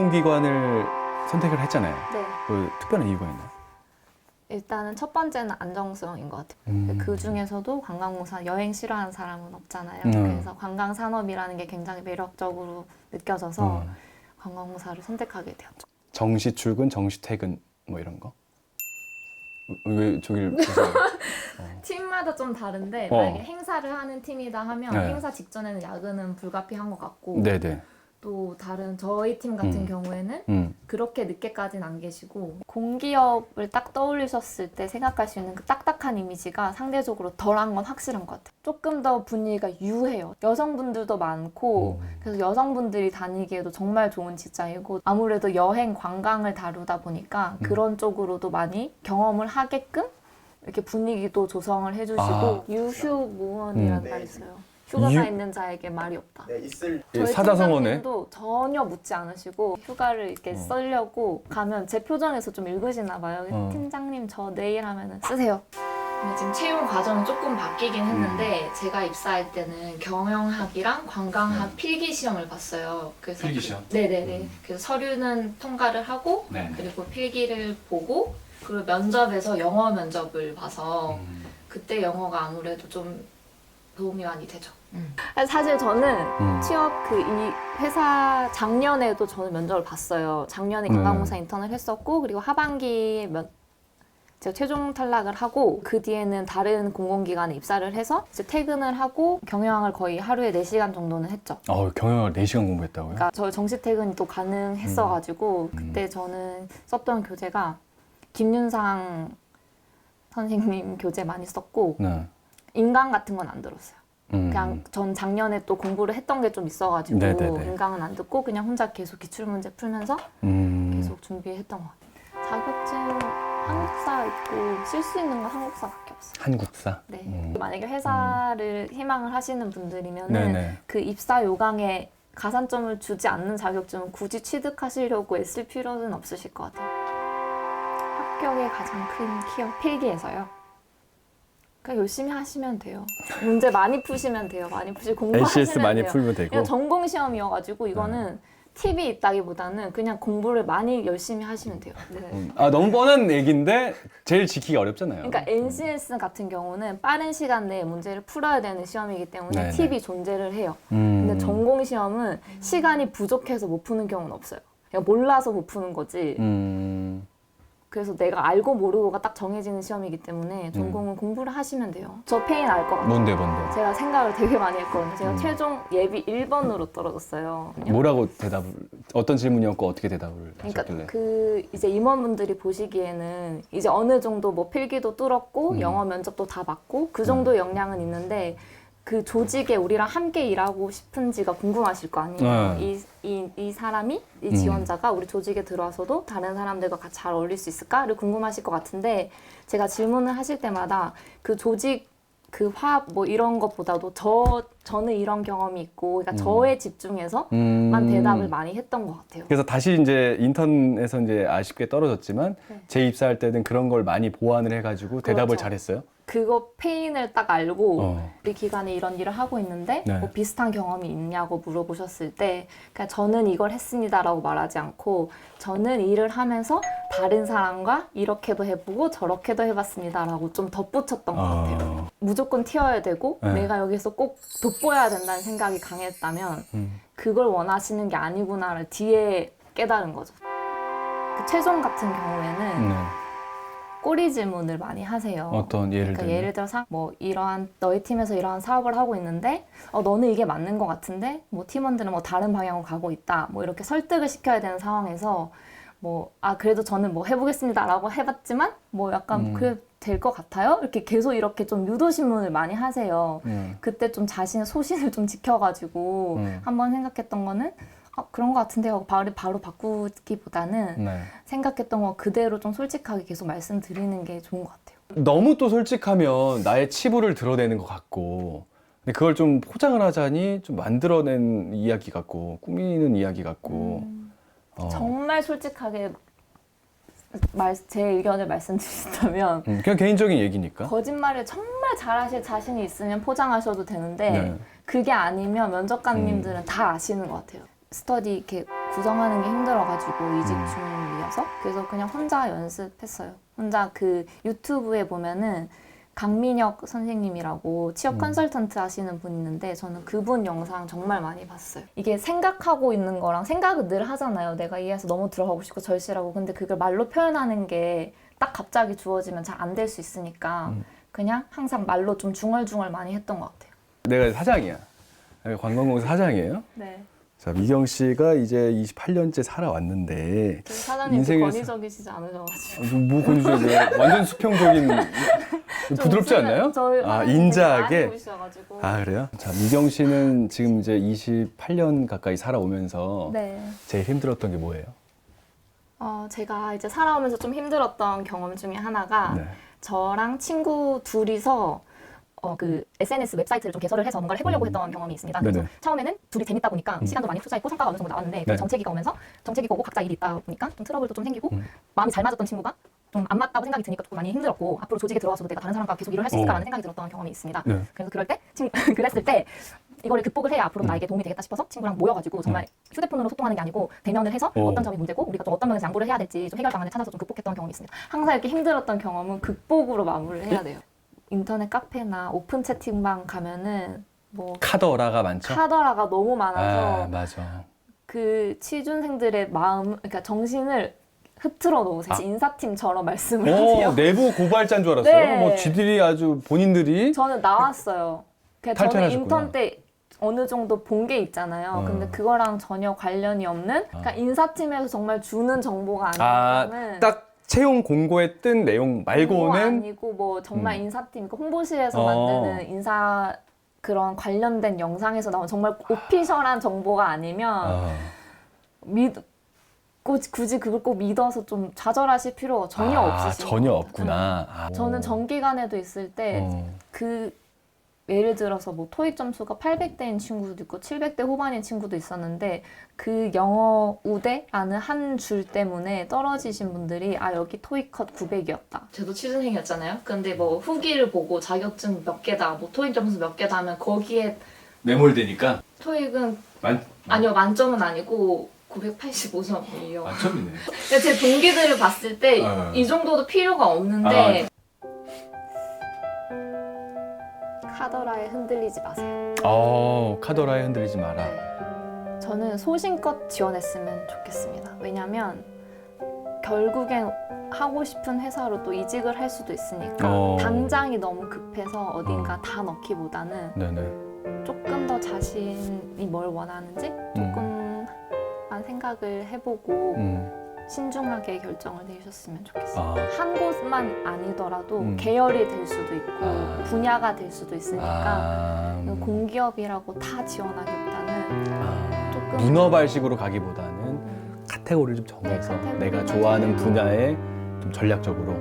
공공기관을 선택을 했잖아요. 네. 그 특별한 이유가 있나요? 일단은 첫 번째는 안정성인 것 같아요. 그 중에서도 관광공사 여행 싫어하는 사람은 없잖아요. 그래서 관광 산업이라는 게 굉장히 매력적으로 느껴져서 관광공사를 선택하게 되었죠. 정시 출근, 정시 퇴근 뭐 이런 거? 왜 저기를 보세요? 팀마다 좀 다른데 어. 만약에 행사를 하는 팀이다 하면 네. 행사 직전에는 야근은 불가피한 것 같고 네네. 또 다른 저희 팀 같은 경우에는 그렇게 늦게까지는 안 계시고 공기업을 딱 떠올리셨을 때 생각할 수 있는 그 딱딱한 이미지가 상대적으로 덜한 건 확실한 것 같아요. 조금 더 분위기가 유해요. 여성분들도 많고 그래서 여성분들이 다니기에도 정말 좋은 직장이고 아무래도 여행 관광을 다루다 보니까 그런 쪽으로도 많이 경험을 하게끔 이렇게 분위기도 조성을 해주시고 유휴무원이라는 말이 있어요. 휴가가 유- 있는 자에게 말이 없다. 네, 있을 예, 저희 사자성어네. 팀장님도 전혀 묻지 않으시고 휴가를 이렇게 쓰려고 가면 제 표정에서 좀 읽으시나 봐요. 팀장님 저 내일 하면은 쓰세요. 근데 지금 채용 과정이 조금 바뀌긴 했는데 제가 입사할 때는 경영학이랑 관광학 필기 시험을 봤어요. 그래서 필기 시험? 네네네. 그래서 서류는 통과를 하고 네. 그리고 필기를 보고 그리고 면접에서 영어 면접을 봐서 그때 영어가 아무래도 좀 도움이 많이 되죠. 사실 저는 취업 이 회사 작년에도 저는 면접을 봤어요. 작년에 관광공사 인턴을 했었고 그리고 하반기에 제가 최종 탈락을 하고 그 뒤에는 다른 공공기관에 입사를 해서 이제 퇴근을 하고 경영을 거의 하루에 4시간 정도는 했죠. 경영을 4시간 공부했다고요? 그러니까 저 정시 퇴근이 또 가능했어가지고 그때 저는 썼던 교재가 김윤상 선생님 교재 많이 썼고 네. 인강 같은 건 안 들었어요. 그냥 전 작년에 또 공부를 했던 게 좀 있어가지고 네네네. 인강은 안 듣고 그냥 혼자 계속 기출문제 풀면서 계속 준비했던 것 같아요. 자격증 한국사 있고 쓸 수 있는 건 한국사밖에 없어요. 한국사? 네. 만약에 회사를 희망을 하시는 분들이면은 네네. 그 입사 요강에 가산점을 주지 않는 자격증은 굳이 취득하시려고 애쓸 필요는 없으실 것 같아요. 합격의 가장 큰 키어 필기에서요. 그냥 열심히 하시면 돼요. 문제 많이 푸시면 돼요. 많이 푸시고 공부하시면 LCS 많이 돼요. 풀면 되고. 그냥 전공 시험이어가지고 이거는 팁이 있다기보다는 그냥 공부를 많이 열심히 하시면 돼요. 네. 너무 뻔한 얘기인데 제일 지키기 어렵잖아요. 그러니까 NCS 같은 경우는 빠른 시간 내에 문제를 풀어야 되는 시험이기 때문에 네네. 팁이 존재를 해요. 근데 전공 시험은 시간이 부족해서 못 푸는 경우는 없어요. 그냥 몰라서 못 푸는 거지. 그래서 내가 알고 모르고가 딱 정해지는 시험이기 때문에 전공은 공부를 하시면 돼요. 저 페인 알 것 같아요. 뭔데? 제가 생각을 되게 많이 했거든요. 제가 최종 예비 1번으로 떨어졌어요. 뭐라고 어떤 질문이었고 어떻게 대답을 그러니까 하셨길래? 그 이제 임원분들이 보시기에는 이제 어느 정도 뭐 필기도 뚫었고 영어 면접도 다 받고 그 정도 역량은 있는데 그 조직에 우리랑 함께 일하고 싶은지가 궁금하실 거 아니에요. 이 사람이 이 지원자가 우리 조직에 들어와서도 다른 사람들과 같이 잘 어울릴 수 있을까를 궁금하실 것 같은데 제가 질문을 하실 때마다 그 조직 그 화합 뭐 이런 것보다도 저는 이런 경험이 있고 그러니까 저에 집중해서만 대답을 많이 했던 것 같아요. 그래서 다시 이제 인턴에서 이제 아쉽게 떨어졌지만 네. 재입사할 때는 그런 걸 많이 보완을 해가지고 대답을 그렇죠. 잘했어요. 그거 페인을 딱 알고 우리 기관에 이런 일을 하고 있는데 네. 뭐 비슷한 경험이 있냐고 물어보셨을 때 그냥 저는 이걸 했습니다라고 말하지 않고 저는 일을 하면서 다른 사람과 이렇게도 해보고 저렇게도 해봤습니다라고 좀 덧붙였던 것 같아요. 무조건 튀어야 되고 네. 내가 여기서 꼭 돋보여야 된다는 생각이 강했다면 그걸 원하시는 게 아니구나를 뒤에 깨달은 거죠. 그 최종 같은 경우에는 꼬리 질문을 많이 하세요. 어떤 예를 그러니까 들면? 예를 들어서 뭐 이러한 너희 팀에서 이러한 사업을 하고 있는데 너는 이게 맞는 것 같은데 뭐 팀원들은 뭐 다른 방향으로 가고 있다. 뭐 이렇게 설득을 시켜야 되는 상황에서 뭐 그래도 저는 뭐 해보겠습니다라고 해봤지만 뭐 약간 그래 될 것 같아요. 이렇게 계속 이렇게 좀 유도 신문을 많이 하세요. 그때 좀 자신의 소신을 좀 지켜가지고 한번 생각했던 거는 그런 것 같은데요. 바로 바꾸기보다는 생각했던 거 그대로 좀 솔직하게 계속 말씀드리는 게 좋은 것 같아요. 너무 또 솔직하면 나의 치부를 드러내는 것 같고 근데 그걸 좀 포장을 하자니 좀 만들어낸 이야기 같고 꾸미는 이야기 같고 정말 솔직하게 제 의견을 말씀드린다면 그냥 개인적인 얘기니까 거짓말을 정말 잘하실 자신이 있으면 포장하셔도 되는데 네. 그게 아니면 면접관님들은 다 아시는 것 같아요. 스터디 이렇게 구성하는 게 힘들어가지고 이직 중이어서 그래서 그냥 혼자 연습했어요. 혼자 그 유튜브에 보면은 강민혁 선생님이라고 취업 컨설턴트 하시는 분 있는데 저는 그분 영상 정말 많이 봤어요. 이게 생각하고 있는 거랑 생각을 늘 하잖아요. 내가 이해해서 너무 들어가고 싶고 절실하고 근데 그걸 말로 표현하는 게 딱 갑자기 주어지면 잘 안 될 수 있으니까 그냥 항상 말로 좀 중얼중얼 많이 했던 것 같아요. 내가 사장이야. 내가 관광공사 사장이에요. 네. 자, 미경 씨가 이제 28년째 살아왔는데 사장님 인생에서- 권위적이시지 않으셔가지고 뭐 건조해 완전 수평적인 부드럽지 않나요? 인자하게. 아 그래요? 자, 미경 씨는 지금 이제 28년 가까이 살아오면서 네. 제일 힘들었던 게 뭐예요? 제가 이제 살아오면서 좀 힘들었던 경험 중에 하나가 네. 저랑 친구 둘이서 그 SNS 웹사이트를 좀 개설을 해서 뭔가를 해보려고 했던 경험이 있습니다. 그래서 네네. 처음에는 둘이 재밌다 보니까 시간도 많이 투자했고 성과가 어느 정도 나왔는데 네. 정체기가 오면서 정체기가 오고 각자 일이 있다 보니까 좀 트러블도 좀 생기고 마음이 잘 맞았던 친구가 좀 안 맞다고 생각이 드니까 조금 많이 힘들었고 앞으로 조직에 들어와서도 내가 다른 사람과 계속 일을 할 수 있을까라는 생각이 들었던 경험이 있습니다. 네. 그래서 그럴 때 그랬을 때 이거를 극복을 해야 앞으로 나에게 도움이 되겠다 싶어서 친구랑 모여가지고 정말 휴대폰으로 소통하는 게 아니고 대면을 해서 어떤 점이 문제고 우리가 좀 어떤 면에서 양보를 해야 될지 좀 해결 방안을 찾아서 좀 극복했던 경험이 있습니다. 항상 이렇게 힘들었던 경험은 극복으로 마무리를 해야 돼요. 인터넷 카페나 오픈 채팅방 가면은 뭐 카더라가 많죠? 카더라가 너무 많아서 아 맞아. 그 취준생들의 마음, 그러니까 정신을 흐트러 놓으세요. 인사팀처럼 말씀을 오, 하세요. 내부 고발자인 줄 알았어요. 네. 뭐 쥐들이 아주 본인들이 저는 나왔어요. 저는 탈퇴하셨구나. 인턴 때 어느 정도 본 게 있잖아요. 근데 그거랑 전혀 관련이 없는, 그러니까 인사팀에서 정말 주는 정보가 아니면 딱 채용 공고에 뜬 내용 말고는 아니고 뭐 정말 인사팀, 그러니까 홍보실에서 만드는 인사 그런 관련된 영상에서 나온 정말 오피셜한 정보가 아니면 굳이 그걸 꼭 믿어서 좀 좌절하실 필요가 전혀 없으시죠. 전혀 없구나. 저는 정기간에도 있을 때 그 예를 들어서 뭐 토익 점수가 800대인 친구도 있고 700대 후반인 친구도 있었는데 그 영어 우대라는 한 줄 때문에 떨어지신 분들이 여기 토익 컷 900이었다. 저도 취준생이었잖아요. 근데 뭐 후기를 보고 자격증 몇 개다, 뭐 토익 점수 몇 개다 하면 거기에 매몰되니까 토익은 아니요 만점은 아니고 985점이에요. 만점이네. 제 동기들을 봤을 때 이 정도도 필요가 없는데 카더라에 흔들리지 마세요. 카더라에 흔들리지 마라. 네. 저는 소신껏 지원했으면 좋겠습니다. 왜냐면 결국엔 하고 싶은 회사로 또 이직을 할 수도 있으니까 당장이 너무 급해서 어딘가 다 넣기보다는 네네. 조금 더 자신이 뭘 원하는지 조금만 생각을 해보고 신중하게 결정을 내셨으면 좋겠어요. 한 곳만 아니더라도 계열이 될 수도 있고 분야가 될 수도 있으니까 공기업이라고 다 지원하기보다는 조금 문어발식으로 가기보다는 카테고리를 좀 정해서 내가 좋아하는 분야에 좀 전략적으로